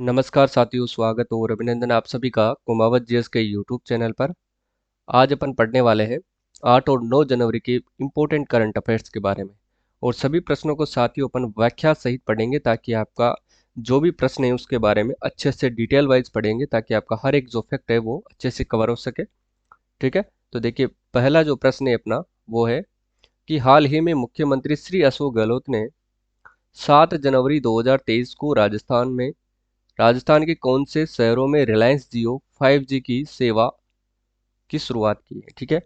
नमस्कार साथियों, स्वागत और अभिनंदन आप सभी का कुमावत जीएस के यूट्यूब चैनल पर। आज अपन पढ़ने वाले हैं 8 और 9 जनवरी के इम्पोर्टेंट करंट अफेयर्स के बारे में। और सभी प्रश्नों को साथियों अपन व्याख्या सहित पढ़ेंगे ताकि आपका जो भी प्रश्न है उसके बारे में अच्छे से डिटेल वाइज पढ़ेंगे ताकि आपका हर एक जो फैक्ट है वो अच्छे से कवर हो सके। ठीक है, तो देखिए पहला जो प्रश्न है अपना वो है कि हाल ही में मुख्यमंत्री श्री अशोक गहलोत ने 7 जनवरी 2023 को राजस्थान के कौन से शहरों में रिलायंस जियो 5G की सेवा की शुरुआत की है। ठीक है,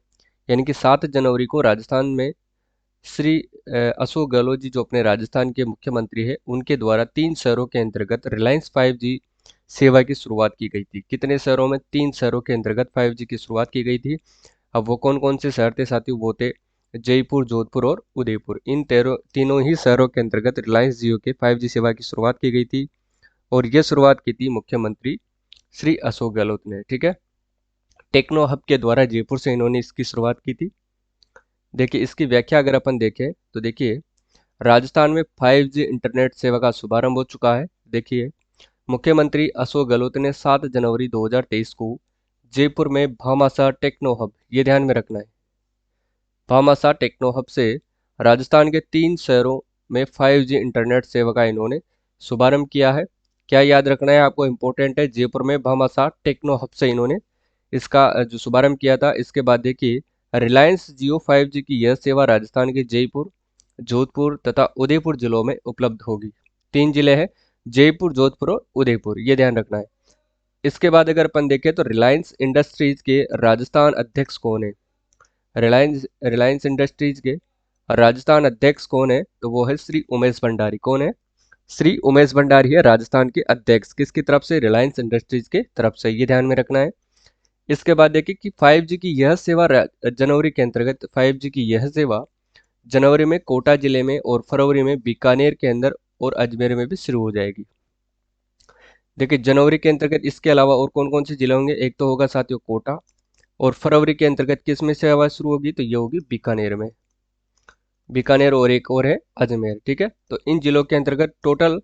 यानी कि 7 जनवरी को राजस्थान में श्री अशोक गहलोत जी जो अपने राजस्थान के मुख्यमंत्री है उनके द्वारा 3 शहरों के अंतर्गत रिलायंस 5G सेवा की शुरुआत की गई थी। कितने शहरों में? 3 शहरों के अंतर्गत 5G की शुरुआत की गई थी। अब वो कौन कौन से शहर थे साथियों? वो थे जयपुर, जोधपुर और उदयपुर। इन तीनों ही शहरों के अंतर्गत रिलायंस जियो के 5G सेवा की शुरुआत की गई थी और ये शुरुआत की थी मुख्यमंत्री श्री अशोक गहलोत ने। ठीक है, टेक्नो हब के द्वारा जयपुर से इन्होंने इसकी शुरुआत की थी। देखिए इसकी व्याख्या अगर अपन देखें तो देखिए राजस्थान में 5G इंटरनेट सेवा का शुभारंभ हो चुका है। देखिए मुख्यमंत्री अशोक गहलोत ने 7 जनवरी 2023 को जयपुर में भामाशाह टेक्नो हब, ये ध्यान में रखना है, भामाशाह टेक्नो हब से राजस्थान के 3 शहरों में 5G इंटरनेट सेवा का इन्होंने शुभारंभ किया है। क्या याद रखना है आपको? इम्पोर्टेंट है, जयपुर में भामाशाह टेक्नो हब से इन्होंने इसका जो शुभारंभ किया था। इसके बाद देखिए रिलायंस जियो 5G की यह सेवा राजस्थान के जयपुर, जोधपुर तथा उदयपुर जिलों में उपलब्ध होगी। 3 जिले हैं, जयपुर, जोधपुर और उदयपुर, ये ध्यान रखना है। इसके बाद अगर अपन देखें तो रिलायंस इंडस्ट्रीज के राजस्थान अध्यक्ष कौन है? रिलायंस रिलायंस इंडस्ट्रीज के राजस्थान अध्यक्ष कौन है? तो वो है श्री उमेश भंडारी। कौन है? श्री उमेश भंडारी है राजस्थान के अध्यक्ष। किसकी तरफ से? रिलायंस इंडस्ट्रीज के तरफ से, ये ध्यान में रखना है। इसके बाद देखिए कि 5G की यह सेवा जनवरी के अंतर्गत 5G की यह सेवा जनवरी में कोटा जिले में और फरवरी में बीकानेर के अंदर और अजमेर में भी शुरू हो जाएगी। देखिए जनवरी के अंतर्गत इसके अलावा और कौन कौन से जिले होंगे? एक तो होगा साथियों कोटा, और फरवरी के अंतर्गत किस में सेवा शुरू होगी? तो ये होगी बीकानेर में, बीकानेर, और एक और है अजमेर। ठीक है, तो इन जिलों के अंतर्गत टोटल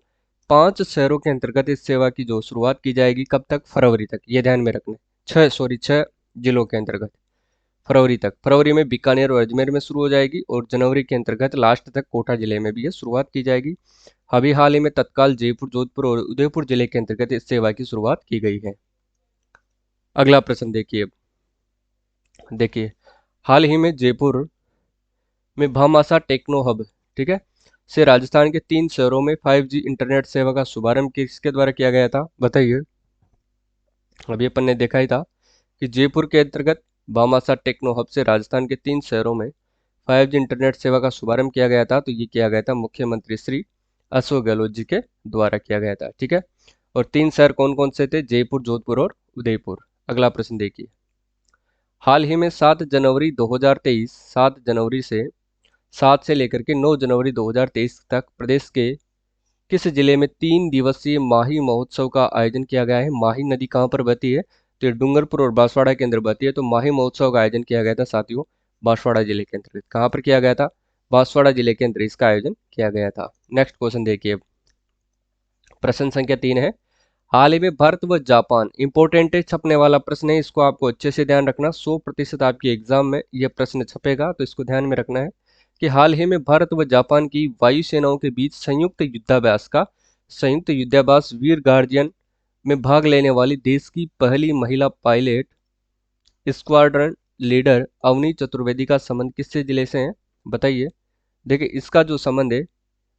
5 शहरों के अंतर्गत इस सेवा की जो शुरुआत की जाएगी। कब तक? फरवरी तक, ये ध्यान में रखना है। 6 जिलों के अंतर्गत फरवरी तक, फरवरी में बीकानेर और अजमेर में शुरू हो जाएगी और जनवरी के अंतर्गत लास्ट तक कोटा जिले में भी ये शुरुआत की जाएगी। अभी हाल ही में तत्काल जयपुर, जोधपुर और उदयपुर जिले के अंतर्गत इस सेवा की शुरुआत की गई है। अगला प्रश्न देखिए, देखिए हाल ही में जयपुर में भामाशाह टेक्नो हब, ठीक है, से राजस्थान के 3 शहरों में 5G इंटरनेट सेवा का शुभारंभ किसके द्वारा किया गया था? बताइए। अभी अपन ने देखा ही था कि जयपुर के अंतर्गत भामाशाह टेक्नो हब से राजस्थान के 3 शहरों में 5G इंटरनेट सेवा का शुभारंभ किया गया था। तो ये किया गया था मुख्यमंत्री श्री अशोक गहलोत जी के द्वारा किया गया था। ठीक है, और 3 शहर कौन कौन से थे? जयपुर, जोधपुर और उदयपुर। अगला प्रश्न देखिए, हाल ही में 7 जनवरी से 7 से लेकर के 9 जनवरी 2023 तक प्रदेश के किस जिले में 3 दिवसीय माही महोत्सव का आयोजन किया गया है? माही नदी कहाँ पर बहती है? तो ये डूंगरपुर और बांसवाड़ा के अंदर बहती है। तो माही महोत्सव का आयोजन किया गया था साथियों बांसवाड़ा जिले के अंतर्गत। कहाँ पर किया गया था? बांसवाड़ा जिले के अंदर इसका आयोजन किया गया था। नेक्स्ट क्वेश्चन देखिए, प्रश्न संख्या 3 है, हाल ही में भारत व जापान, इंपॉर्टेंट है, छपने वाला प्रश्न है, इसको आपको अच्छे से ध्यान रखना। 100% आपकी एग्जाम में यह प्रश्न छपेगा, तो इसको ध्यान में रखना है कि हाल ही में भारत व जापान की वायु सेनाओं के बीच संयुक्त युद्धाभ्यास वीर गार्जियन में भाग लेने वाली देश की पहली महिला pilot squadron leader Avani Chaturvedi का संबंध किससे जिले से है? बताइए। देखिए इसका जो संबंध है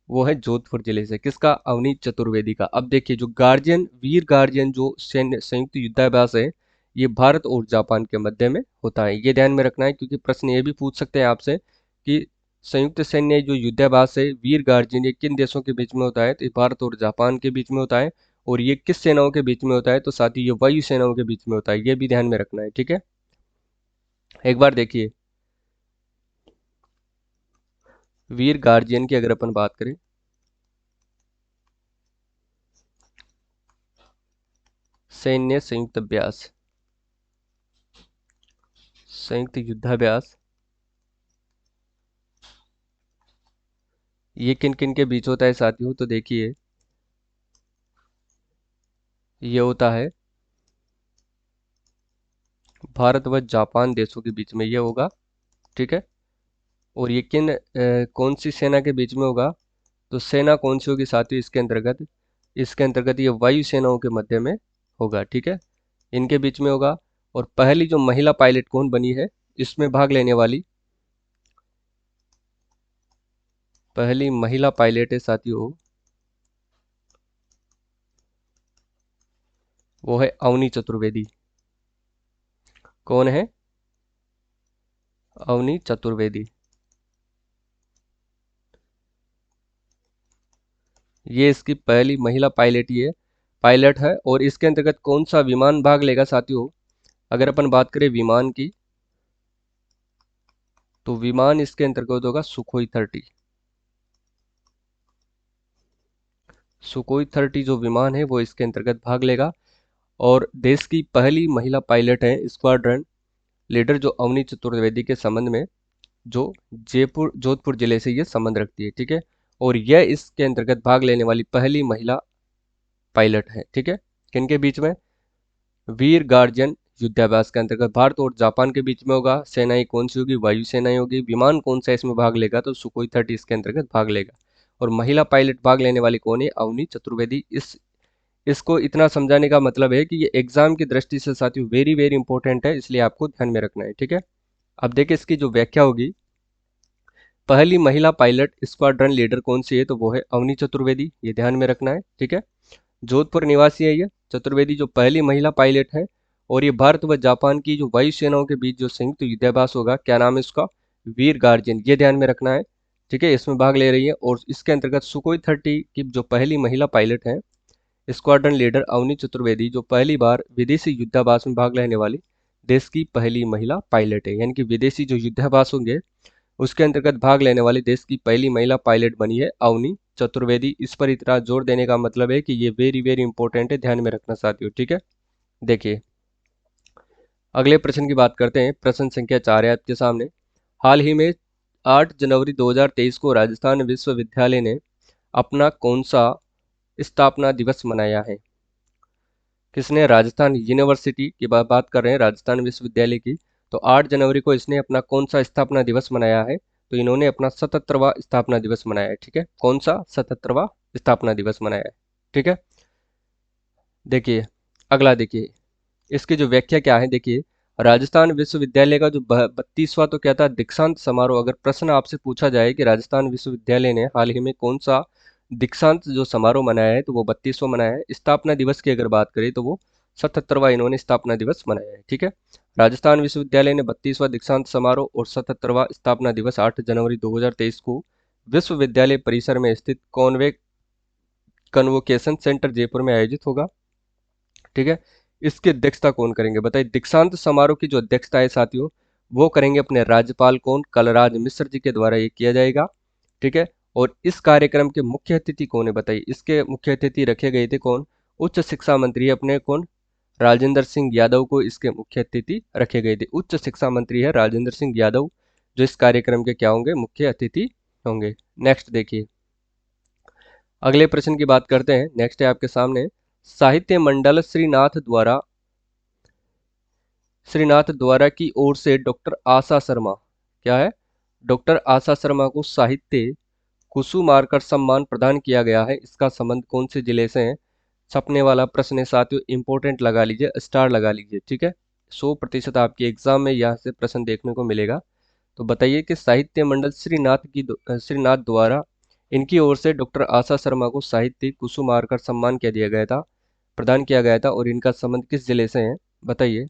वो है जोधपुर जिले से। किसका? अवनीत चतुर्वेदी का। अब देखिए जो वीर गार्जियन जो सैन्य संयुक्त युद्धाभ्यास है ये भारत और जापान के मध्य में होता है, ये ध्यान में रखना है, क्योंकि प्रश्न ये भी पूछ सकते हैं आपसे कि संयुक्त सैन्य जो युद्धाभ्यास है वीर गार्जियन ये किन देशों के बीच में होता है? तो ये भारत और जापान के बीच में होता है। और ये किस सेनाओं के बीच में होता है? तो साथ ही ये वायु सेनाओं के बीच में होता है, ये भी ध्यान में रखना है। ठीक है, एक बार देखिए वीर गार्जियन की अगर अपन बात करें, सैन्य संयुक्त अभ्यास, संयुक्त युद्धाभ्यास, ये किन किन के बीच होता है साथियों? तो देखिए ये होता है भारत व जापान देशों के बीच में ये होगा। ठीक है। और ये कौन सी सेना के बीच में होगा? तो सेना कौन सी होगी साथियों इसके अंतर्गत ये वायु सेनाओं के मध्य में होगा। ठीक है। इनके बीच में होगा। और पहली जो महिला पायलट कौन बनी है इसमें भाग लेने वाली? पहली महिला पायलट है साथियों, वो है अवनी चतुर्वेदी। कौन है? अवनी चतुर्वेदी। ये इसकी पहली महिला पायलट है। और इसके अंतर्गत कौन सा विमान भाग लेगा साथियों? अगर अपन बात करें विमान की, तो विमान इसके अंतर्गत होगा सुखोई 30। सुखोई 30 जो विमान है वो इसके अंतर्गत भाग लेगा। और देश की पहली महिला पायलट है स्क्वाड्रन लीडर जो अवनी चतुर्वेदी के संबंध में, जो जयपुर जोधपुर जिले से ये संबंध रखती है। ठीक है। और यह इसके अंतर्गत भाग लेने वाली पहली महिला पायलट है। ठीक है। किनके बीच में? वीर गार्जियन युद्धाभ्यास के अंतर्गत भारत और जापान के बीच में होगा। सेनाएं कौन सी होगी? वायु सेनाएं होगी। विमान कौन सा इसमें भाग लेगा? तो सुखोई 30 इसके अंतर्गत भाग लेगा। और महिला पायलट भाग लेने वाली कौन है? अवनी चतुर्वेदी। इसको इतना समझाने का मतलब है कि ये एग्जाम की दृष्टि से साथियों वेरी वेरी इंपॉर्टेंट है, इसलिए आपको ध्यान में रखना है। ठीक है। अब देखिए इसकी जो व्याख्या होगी, पहली महिला पायलट स्क्वाड्रन लीडर कौन सी है? तो वो है अवनी चतुर्वेदी, ये ध्यान में रखना है। ठीक है। जोधपुर निवासी है ये चतुर्वेदी, जो पहली महिला पायलट है। और ये भारत व जापान की जो वायु सेनाओं के बीच जो संयुक्त युद्धाभ्यास होगा, क्या नाम है उसका? वीर गार्जियन, ये ध्यान में रखना है। ठीक है। इसमें भाग ले रही है। और इसके अंतर्गत सुखोई 30 की जो पहली महिला पायलट है स्क्वाड्रन लीडर अवनी चतुर्वेदी, जो पहली बार विदेशी युद्धाभ्यास में भाग लेने वाली देश की पहली महिला पायलट है। यानी कि विदेशी जो युद्धाभ्यास होंगे उसके अंतर्गत भाग लेने वाली देश की पहली महिला पायलट बनी है अवनी चतुर्वेदी। इस पर इतना जोर देने का मतलब है कि ये वेरी वेरी इंपॉर्टेंट है, ध्यान में रखना साथियों। ठीक है। देखिए अगले प्रश्न की बात करते हैं। प्रश्न संख्या 4 है आपके सामने। हाल ही में 8 जनवरी 2023 को राजस्थान विश्वविद्यालय ने अपना कौन सा स्थापना दिवस मनाया है? किसने? राजस्थान यूनिवर्सिटी की बात कर रहे हैं, राजस्थान विश्वविद्यालय की। तो 8 जनवरी को इसने अपना कौन सा स्थापना दिवस मनाया है? तो इन्होंने अपना 77वां स्थापना दिवस मनाया है। ठीक है। कौन सा? 77वां स्थापना दिवस मनाया है। ठीक है। देखिए अगला देखिए, इसकी जो व्याख्या क्या है देखिए। राजस्थान विश्वविद्यालय का जो 32वां तो क्या था? दीक्षांत समारोह। अगर प्रश्न आपसे पूछा जाए कि राजस्थान विश्वविद्यालय ने हाल ही में कौन सा दीक्षांत जो समारोह मनाया है, तो वो 32वां मनाया है। स्थापना दिवस की अगर बात करें तो वो 77वां इन्होंने स्थापना दिवस मनाया है। ठीक है। राजस्थान विश्वविद्यालय ने 32वां दीक्षांत समारोह और 77वां स्थापना दिवस 8 जनवरी 2023 को विश्वविद्यालय परिसर में स्थित कन्वोकेशन सेंटर जयपुर में आयोजित होगा। ठीक है। इसकी अध्यक्षता कौन करेंगे बताइए? दीक्षांत समारोह की जो अध्यक्षता है साथियों, वो करेंगे अपने राज्यपाल कौन? कलराज मिश्र जी के द्वारा ये किया जाएगा। ठीक है। और इस कार्यक्रम के मुख्य अतिथि कौन है बताइए? इसके मुख्य अतिथि रखे गए थे कौन? उच्च शिक्षा मंत्री अपने कौन? राजेंद्र सिंह यादव को इसके मुख्य अतिथि रखे गए थे। उच्च शिक्षा मंत्री है राजेंद्र सिंह यादव, जो इस कार्यक्रम के क्या होंगे? मुख्य अतिथि होंगे। नेक्स्ट देखिए, अगले प्रश्न की बात करते हैं। नेक्स्ट है आपके सामने, साहित्य मंडल श्रीनाथ द्वारा की ओर से डॉक्टर आशा शर्मा, क्या है? डॉक्टर आशा शर्मा को साहित्य कुसुमार्कर सम्मान प्रदान किया गया है। इसका संबंध कौन से जिले से है? छपने वाला प्रश्न है साथियों, इंपॉर्टेंट लगा लीजिए, स्टार लगा लीजिए। ठीक है। 100% आपके एग्जाम में यहाँ से प्रश्न देखने को मिलेगा। तो बताइए कि साहित्य मंडल श्रीनाथ द्वारा इनकी ओर से डॉक्टर आशा शर्मा को साहित्य कुसुमार्कर सम्मान क्या दिया गया था? प्रदान किया गया था। और इनका संबंध किस जिले से है बताइए?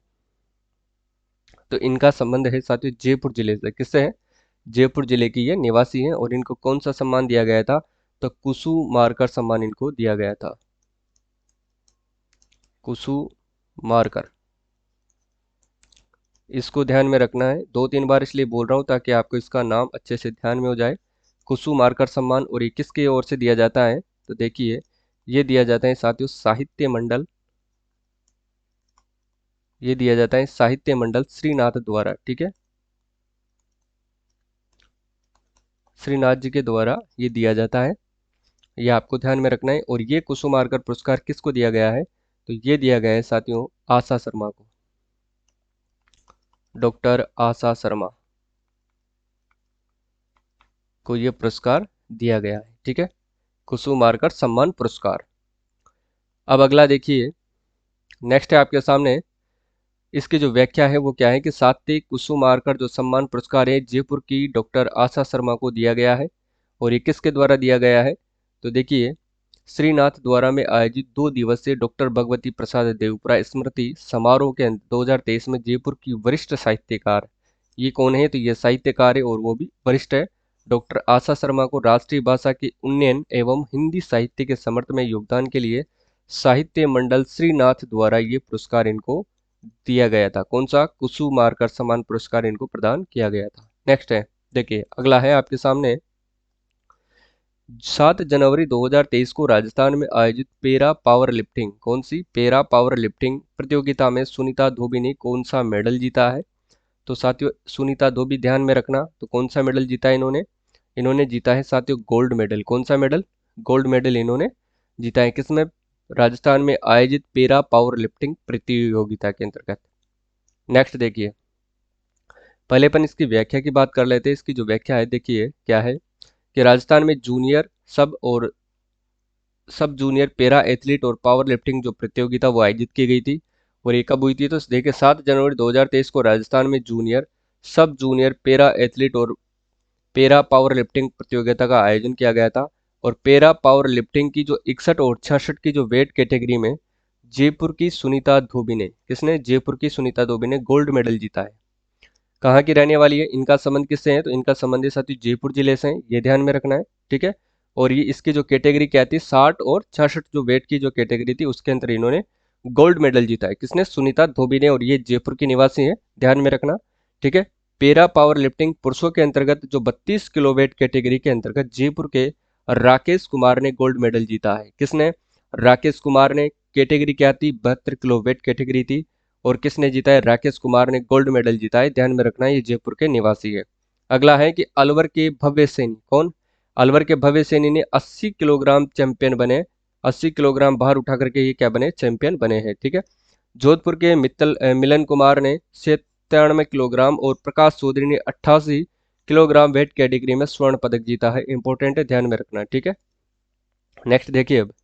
तो इनका संबंध है साथियों जयपुर जिले से। किससे है? जयपुर जिले की ये निवासी हैं। और इनको कौन सा सम्मान दिया गया था? तो कुसुमार्कर सम्मान इनको दिया गया था। कुसुमार्कर, इसको ध्यान में रखना है। 2-3 बार इसलिए बोल रहा हूँ ताकि आपको इसका नाम अच्छे से ध्यान में हो जाए। कुसुमार्कर सम्मान। और ये किसकी ओर से दिया जाता है? तो देखिए ये दिया जाता है साथियों साहित्य मंडल, ये दिया जाता है साहित्य मंडल श्रीनाथ द्वारा। ठीक है। श्रीनाथ जी के द्वारा ये दिया जाता है, ये आपको ध्यान में रखना है। और ये कुसुमार्कर पुरस्कार किसको दिया गया है? तो ये दिया गया है साथियों आशा शर्मा को, डॉक्टर आशा शर्मा को ये पुरस्कार दिया गया है। ठीक है, कुसुमार्कर सम्मान पुरस्कार। अब अगला देखिए, नेक्स्ट है आपके सामने, इसकी जो व्याख्या है वो क्या है कि सात्विक कुसुमार्कर जो सम्मान पुरस्कार है जयपुर की डॉक्टर आशा शर्मा को दिया गया है। और ये किसके द्वारा दिया गया है, तो देखिए श्रीनाथ द्वारा में आयोजित 2 दिवसीय डॉक्टर भगवती प्रसाद देवपुरा स्मृति समारोह के 2023 में जयपुर की वरिष्ठ साहित्यकार, ये कौन है, तो ये साहित्यकार है और वो भी वरिष्ठ है, डॉक्टर आशा शर्मा को राष्ट्रीय भाषा के उन्नयन एवं हिंदी साहित्य के समर्थन में योगदान के लिए साहित्य मंडल श्रीनाथ द्वारा ये पुरस्कार इनको दिया गया था। कौन सा, कुसुमार्कर सम्मान पुरस्कार इनको प्रदान किया गया था। नेक्स्ट है, देखिए अगला है आपके सामने, 7 जनवरी 2023 को राजस्थान में आयोजित पेरा पावर लिफ्टिंग, कौन सी, पेरा पावर लिफ्टिंग प्रतियोगिता में सुनीता धोबी ने कौन सा मेडल जीता है, तो साथियों सुनीता धोबी ध्यान में रखना, तो कौन सा मेडल जीता है इन्होंने, इन्होंने जीता है साथियों गोल्ड मेडल। कौन सा मेडल, गोल्ड मेडल इन्होंने जीता है, किसमें, राजस्थान में आयोजित पेरा पावर लिफ्टिंग प्रतियोगिता के अंतर्गत। नेक्स्ट देखिए, पहले अपन इसकी व्याख्या की बात कर लेते हैं। इसकी जो व्याख्या है देखिए क्या है कि राजस्थान में जूनियर सब जूनियर पेरा एथलीट और पावर लिफ्टिंग जो प्रतियोगिता वो आयोजित की गई थी। और ये कब हुई थी, तो देखिए 7 जनवरी 2023 को राजस्थान में जूनियर सब जूनियर पेरा एथलीट और पेरा पावर लिफ्टिंग प्रतियोगिता का आयोजन किया गया था। और पेरा पावर लिफ्टिंग की जो 61 और 66 की जो वेट कैटेगरी में जयपुर की सुनीता धोबी ने, किसने, जयपुर की सुनीता धोबी ने गोल्ड मेडल जीता है। कहाँ की रहने वाली है, इनका संबंध किससे है, तो इनका संबंध साथी जयपुर जिले से है, ये ध्यान में रखना है। ठीक है, और ये इसकी जो कैटेगरी क्या थी, 60 और 66 जो वेट की जो कैटेगरी थी उसके अंदर इन्होंने गोल्ड मेडल जीता है। किसने, सुनीता धोबी ने, और ये जयपुर की निवासी है, ध्यान में रखना। ठीक है, पेरा पावर लिफ्टिंग पुरुषों के अंतर्गत जो 32 किलो वेट कैटेगरी के अंतर्गत जयपुर के राकेश कुमार ने गोल्ड मेडल जीता है। किसने, राकेश कुमार ने, कैटेगरी क्या थी, 72 किलो वेट कैटेगरी थी। और किसने जीता है, राकेश कुमार ने गोल्ड मेडल जीता है, ध्यान में रखना है, ये जयपुर के निवासी है। अगला है कि अलवर के भव्य सैनी, कौन, अलवर के भव्य सैनी ने 80 किलोग्राम चैंपियन बने, 80 किलोग्राम बाहर उठा करके ये क्या बने, चैंपियन बने हैं। ठीक है, जोधपुर के मिलन कुमार ने 93 किलोग्राम और प्रकाश चौधरी ने 88 किलोग्राम वेट कैटेगरी में स्वर्ण पदक जीता है। इंपॉर्टेंट है, ध्यान में रखना। ठीक है, नेक्स्ट देखिए, अब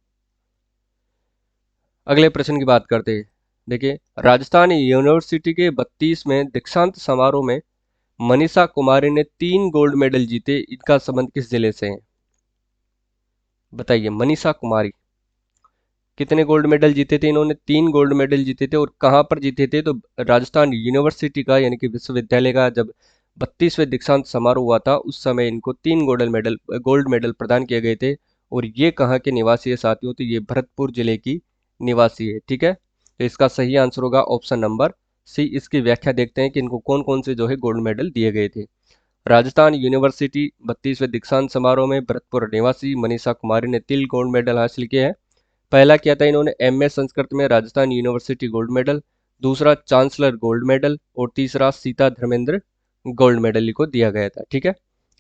अगले प्रश्न की बात करते हैं। देखिए, राजस्थान यूनिवर्सिटी के 32वें दीक्षांत समारोह में मनीषा कुमारी ने 3 गोल्ड मेडल जीते, इनका संबंध किस जिले से है, बताइए। मनीषा कुमारी कितने गोल्ड मेडल जीते थे, इन्होंने 3 गोल्ड मेडल जीते थे। और कहाँ पर जीते थे, तो राजस्थान यूनिवर्सिटी का यानी कि विश्वविद्यालय का जब 32वें दीक्षांत समारोह हुआ था उस समय इनको 3 गोल्ड मेडल प्रदान किए गए थे। और ये कहाँ के निवासी है साथियों, तो ये भरतपुर जिले की निवासी है। ठीक है, तो इसका सही आंसर होगा ऑप्शन नंबर सी। इसकी व्याख्या देखते हैं कि इनको कौन कौन से जो है गोल्ड मेडल दिए गए थे। राजस्थान यूनिवर्सिटी 32वें दीक्षांत समारोह में भरतपुर निवासी मनीषा कुमारी ने 3 गोल्ड मेडल हासिल किए हैं। पहला किया था इन्होंने एमए संस्कृत में राजस्थान यूनिवर्सिटी गोल्ड मेडल, दूसरा चांसलर गोल्ड मेडल और तीसरा सीता धर्मेंद्र गोल्ड मेडल को दिया गया था। ठीक है,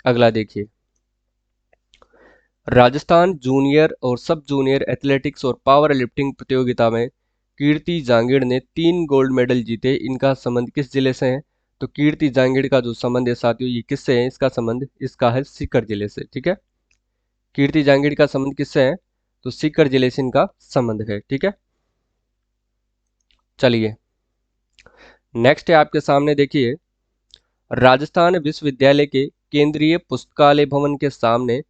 अगला देखिए, राजस्थान जूनियर और सब जूनियर एथलेटिक्स और पावर लिफ्टिंग प्रतियोगिता में कीर्ति जांगिड़ ने 3 गोल्ड मेडल जीते, इनका संबंध किस जिले से है, तो कीर्ति जांगिड़ का जो संबंध है साथियों ये किससे है, इसका संबंध इसका है सीकर जिले से। ठीक है, कीर्ति जांगिड़ का संबंध किससे है, तो सीकर जिले से इनका संबंध है। ठीक है, चलिए नेक्स्ट है आपके सामने, देखिए राजस्थान विश्वविद्यालय के केंद्रीय पुस्तकालय भवन के सामने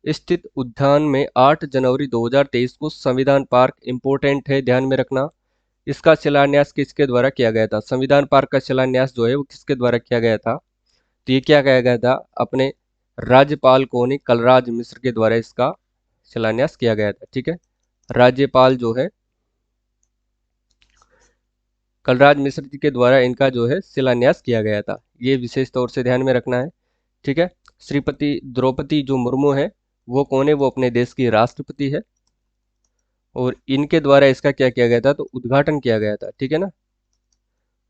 स्थित उद्यान में 8 जनवरी 2023 को संविधान पार्क, इंपोर्टेंट है, ध्यान में रखना, इसका शिलान्यास किसके द्वारा किया गया था, संविधान पार्क का शिलान्यास जो है वो किसके द्वारा किया गया था, तो ये क्या किया गया था, अपने राज्यपाल कौन है, कलराज मिश्र के द्वारा इसका शिलान्यास किया गया था। ठीक है, राज्यपाल जो है कलराज मिश्र जी के द्वारा इनका जो है शिलान्यास किया गया था, ये विशेष तौर से ध्यान में रखना है। ठीक है, श्रीमती द्रौपदी जो मुर्मू है वो कौन है, वो अपने देश की राष्ट्रपति है। और इनके द्वारा इसका क्या किया गया था, तो उद्घाटन किया गया था। ठीक है ना,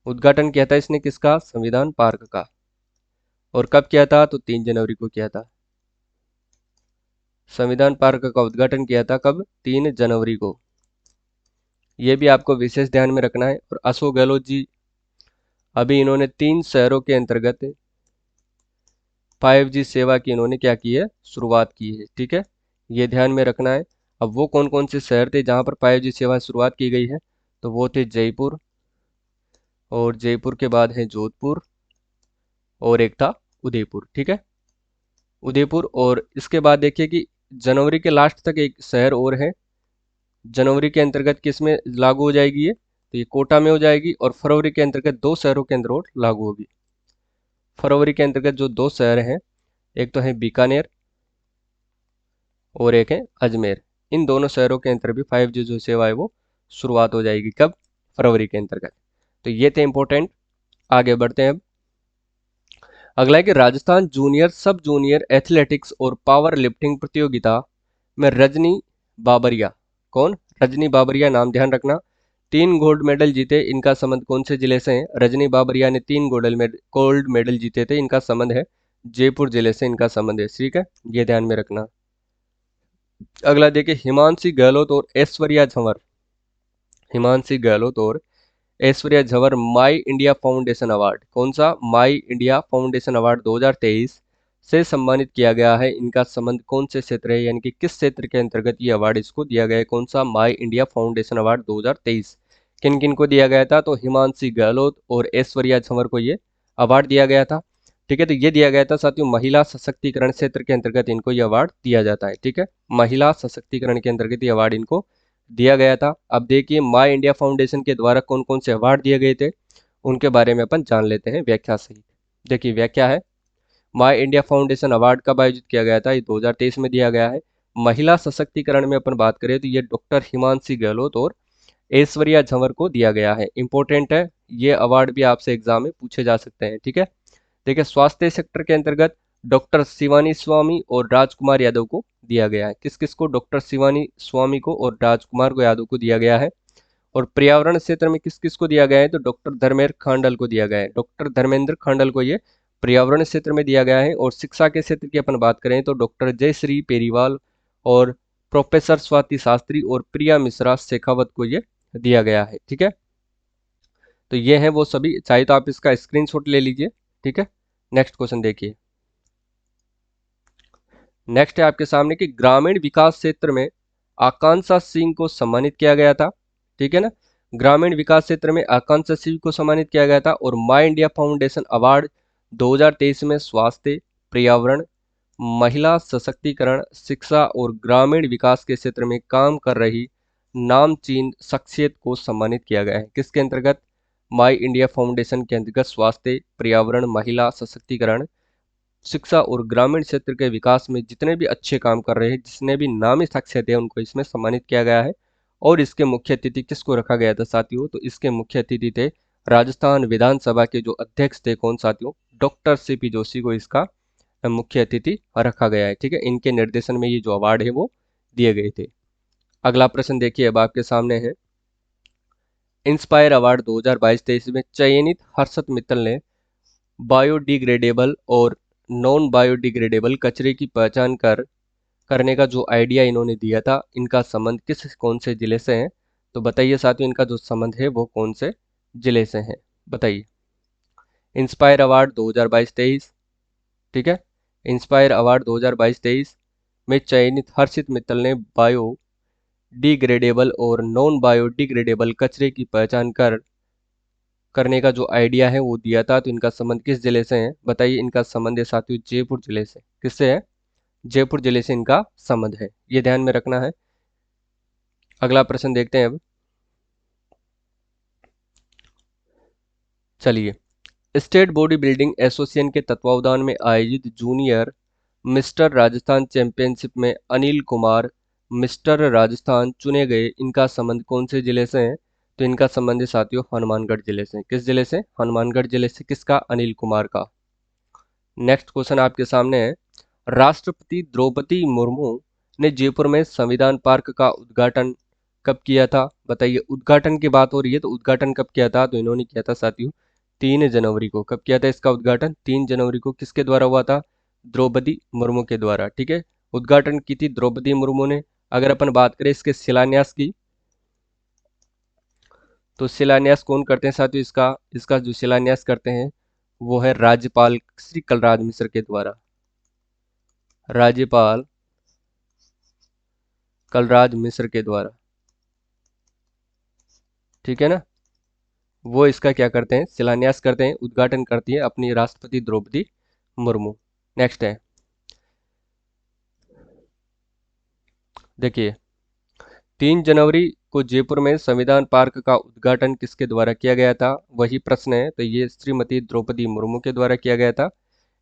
उद्घाटन किया था इसने किसका, संविधान पार्क का। और कब किया था, तो 3 जनवरी को किया था। संविधान पार्क का उद्घाटन किया था कब, 3 जनवरी को। ये भी आपको विशेष ध्यान में रखना है। और अशोक गहलोत जी, अभी इन्होंने 3 शहरों के अंतर्गत 5G सेवा की इन्होंने क्या की है, शुरुआत की है। ठीक है, ये ध्यान में रखना है। अब वो कौन कौन से शहर थे जहाँ पर 5G सेवा शुरुआत की गई है, तो वो थे जयपुर, और जयपुर के बाद है जोधपुर, और एक था उदयपुर। ठीक है, उदयपुर। और इसके बाद देखिए कि जनवरी के लास्ट तक एक शहर और है, जनवरी के अंतर्गत किस में लागू हो जाएगी ये, तो ये कोटा में हो जाएगी। और फरवरी के अंतर्गत 2 शहरों के अंदर और लागू होगी। फरवरी के अंतर्गत जो 2 शहर हैं, एक तो है बीकानेर और एक है अजमेर। इन दोनों शहरों के अंतर्गत भी 5G जो सेवा है वो शुरुआत हो जाएगी। कब, फरवरी के अंतर्गत। तो ये थे इंपॉर्टेंट। आगे बढ़ते हैं अब। अगला है कि राजस्थान जूनियर सब जूनियर एथलेटिक्स और पावर लिफ्टिंग प्रतियोगिता में रजनी बाबरिया, कौन, रजनी बाबरिया, नाम ध्यान रखना, 3 गोल्ड मेडल जीते। इनका संबंध कौन से जिले से है, रजनी बाबरिया ने 3 गोल्ड मेडल जीते थे। इनका संबंध है जयपुर जिले से, इनका संबंध है। ठीक है, ये ध्यान में रखना। अगला देखिए, हिमांशी गहलोत और ऐश्वर्या झंवर, हिमांशी गहलोत और ऐश्वर्या झंवर माई इंडिया फाउंडेशन अवार्ड, कौन सा, माई इंडिया फाउंडेशन अवार्ड 2023 से सम्मानित किया गया है। इनका संबंध कौन से क्षेत्र है, यानी कि किस क्षेत्र के अंतर्गत ये अवार्ड इसको दिया गया है, कौन सा, माई इंडिया फाउंडेशन अवार्ड 2023। किन किन को दिया गया था, तो हिमांशी गहलोत और ऐश्वर्या झंवर को ये अवार्ड दिया गया था। ठीक है, तो ये दिया गया था साथियों महिला सशक्तिकरण क्षेत्र के अंतर्गत इनको ये अवार्ड दिया जाता है। ठीक है, महिला सशक्तिकरण के अंतर्गत ये अवार्ड इनको दिया गया था। अब देखिए माई इंडिया फाउंडेशन के द्वारा कौन कौन से अवार्ड दिए गए थे, उनके बारे में अपन जान लेते हैं व्याख्या सहित। देखिए व्याख्या है, माई इंडिया फाउंडेशन अवार्ड कब आयोजित किया गया था, ये 2023 में दिया गया है। महिला सशक्तिकरण में अपन बात करें तो ये डॉक्टर हिमांशी गहलोत और ऐश्वर्या झंवर को दिया गया है। इंपॉर्टेंट है, ये अवार्ड भी आपसे एग्जाम में पूछे जा सकते हैं। ठीक है, देखिए स्वास्थ्य सेक्टर के अंतर्गत डॉक्टर शिवानी स्वामी और राजकुमार यादव को दिया गया है। किस किस को, डॉक्टर शिवानी स्वामी को और राजकुमार को यादव को दिया गया है। और पर्यावरण क्षेत्र में किस किस को दिया गया है, तो डॉक्टर धर्मेंद्र खांडल को दिया गया है। डॉक्टर धर्मेंद्र खांडल को ये पर्यावरण क्षेत्र में दिया गया है। और शिक्षा के क्षेत्र की अपन बात करें तो डॉक्टर जयश्री पेरीवाल और प्रोफेसर स्वाति शास्त्री और प्रिया मिश्रा शेखावत को ये दिया गया है। ठीक है, तो ये हैं वो सभी, चाहे तो आप इसका स्क्रीनशॉट ले लीजिए। ठीक है, नेक्स्ट क्वेश्चन देखिए। नेक्स्ट है आपके सामने कि ग्रामीण विकास क्षेत्र में आकांक्षा सिंह को सम्मानित किया गया था। ठीक है ना, ग्रामीण विकास क्षेत्र में आकांक्षा सिंह को सम्मानित किया गया था। और माई इंडिया फाउंडेशन अवार्ड 2023 में स्वास्थ्य, पर्यावरण, महिला सशक्तिकरण, शिक्षा और ग्रामीण विकास के क्षेत्र में काम कर रही नामचीन शख्सियत को सम्मानित किया गया है। किसके अंतर्गत, माई इंडिया फाउंडेशन के अंतर्गत स्वास्थ्य, पर्यावरण, महिला सशक्तिकरण, शिक्षा और ग्रामीण क्षेत्र के विकास में जितने भी अच्छे काम कर रहे हैं, जितने भी नामी शख्सियत है, उनको इसमें सम्मानित किया गया है। और इसके मुख्य अतिथि किसको रखा गया था साथियों, तो इसके मुख्य अतिथि थे राजस्थान विधानसभा के जो अध्यक्ष थे, कौन साथियों, डॉक्टर सीपी जोशी को इसका मुख्य अतिथि रखा गया है। ठीक है, इनके निर्देशन में ये जो अवार्ड है वो दिए गए थे। अगला प्रश्न देखिए अब आपके सामने है, इंस्पायर अवार्ड 2022-23 में चयनित हर्षद मित्तल ने बायोडिग्रेडेबल और नॉन बायोडिग्रेडेबल कचरे की पहचान करने का जो आइडिया इन्होंने दिया था, इनका संबंध किस कौन से जिले से है, तो बताइए साथियों इनका जो संबंध है वो कौन से जिले से है, बताइए। इंस्पायर अवार्ड 2022-23, ठीक है, इंस्पायर अवार्ड 2022-23 में चयनित हर्षित मित्तल ने बायो डिग्रेडेबल और नॉन बायोडिग्रेडेबल कचरे की पहचान करने का जो आइडिया है वो दिया था। तो इनका संबंध किस जिले से है, बताइए। इनका संबंध है साथियों जयपुर जिले से। किससे है, जयपुर जिले से इनका संबंध है, ये ध्यान में रखना है। अगला प्रश्न देखते हैं अब। चलिए, स्टेट बॉडी बिल्डिंग एसोसिएशन के तत्वावधान में आयोजित जूनियर मिस्टर राजस्थान चैंपियनशिप में अनिल कुमार मिस्टर राजस्थान चुने गए। इनका संबंध कौन से जिले से है, तो इनका संबंध है साथियों हनुमानगढ़ जिले से। किस जिले से, हनुमानगढ़ जिले से। किसका, अनिल कुमार का। नेक्स्ट क्वेश्चन आपके सामने है, राष्ट्रपति द्रौपदी मुर्मू ने जयपुर में संविधान पार्क का उद्घाटन कब किया था, बताइए। उद्घाटन की बात हो रही है तो उद्घाटन कब किया था, तो इन्होंने किया था साथियों 3 जनवरी को। कब किया था इसका उद्घाटन, 3 जनवरी को। किसके द्वारा हुआ था, द्रौपदी मुर्मू के द्वारा। ठीक है, उद्घाटन की थी द्रौपदी मुर्मू ने। अगर अपन बात करें इसके शिलान्यास की, तो शिलान्यास कौन करते हैं साथियों? इसका इसका जो शिलान्यास करते हैं वो है राज्यपाल श्री कलराज मिश्र के द्वारा। राज्यपाल कलराज मिश्र के द्वारा, ठीक है ना। वो इसका क्या करते हैं? शिलान्यास करते हैं, उद्घाटन करती है अपनी राष्ट्रपति द्रौपदी मुर्मू। नेक्स्ट है, देखिए 3 जनवरी को जयपुर में संविधान पार्क का उद्घाटन किसके द्वारा किया गया था? वही प्रश्न है, तो ये श्रीमती द्रौपदी मुर्मू के द्वारा किया गया था।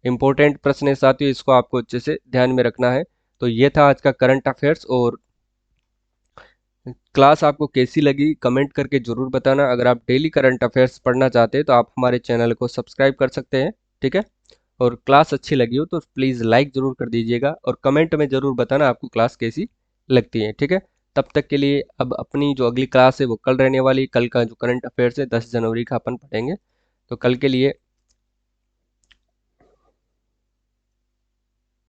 इंपॉर्टेंट प्रश्न है साथियों, इसको आपको अच्छे से ध्यान में रखना है। तो ये था आज का करंट अफेयर्स, और क्लास आपको कैसी लगी कमेंट करके जरूर बताना। अगर आप डेली करंट अफेयर्स पढ़ना चाहते हैं तो आप हमारे चैनल को सब्सक्राइब कर सकते हैं, ठीक है। और क्लास अच्छी लगी हो तो प्लीज़ लाइक ज़रूर कर दीजिएगा, और कमेंट में ज़रूर बताना आपको क्लास कैसी लगती है, ठीक है। तब तक के लिए अब अपनी जो अगली क्लास है वो कल रहने वाली। कल का जो करंट अफेयर्स है 10 जनवरी का अपन पढ़ेंगे। तो कल के लिए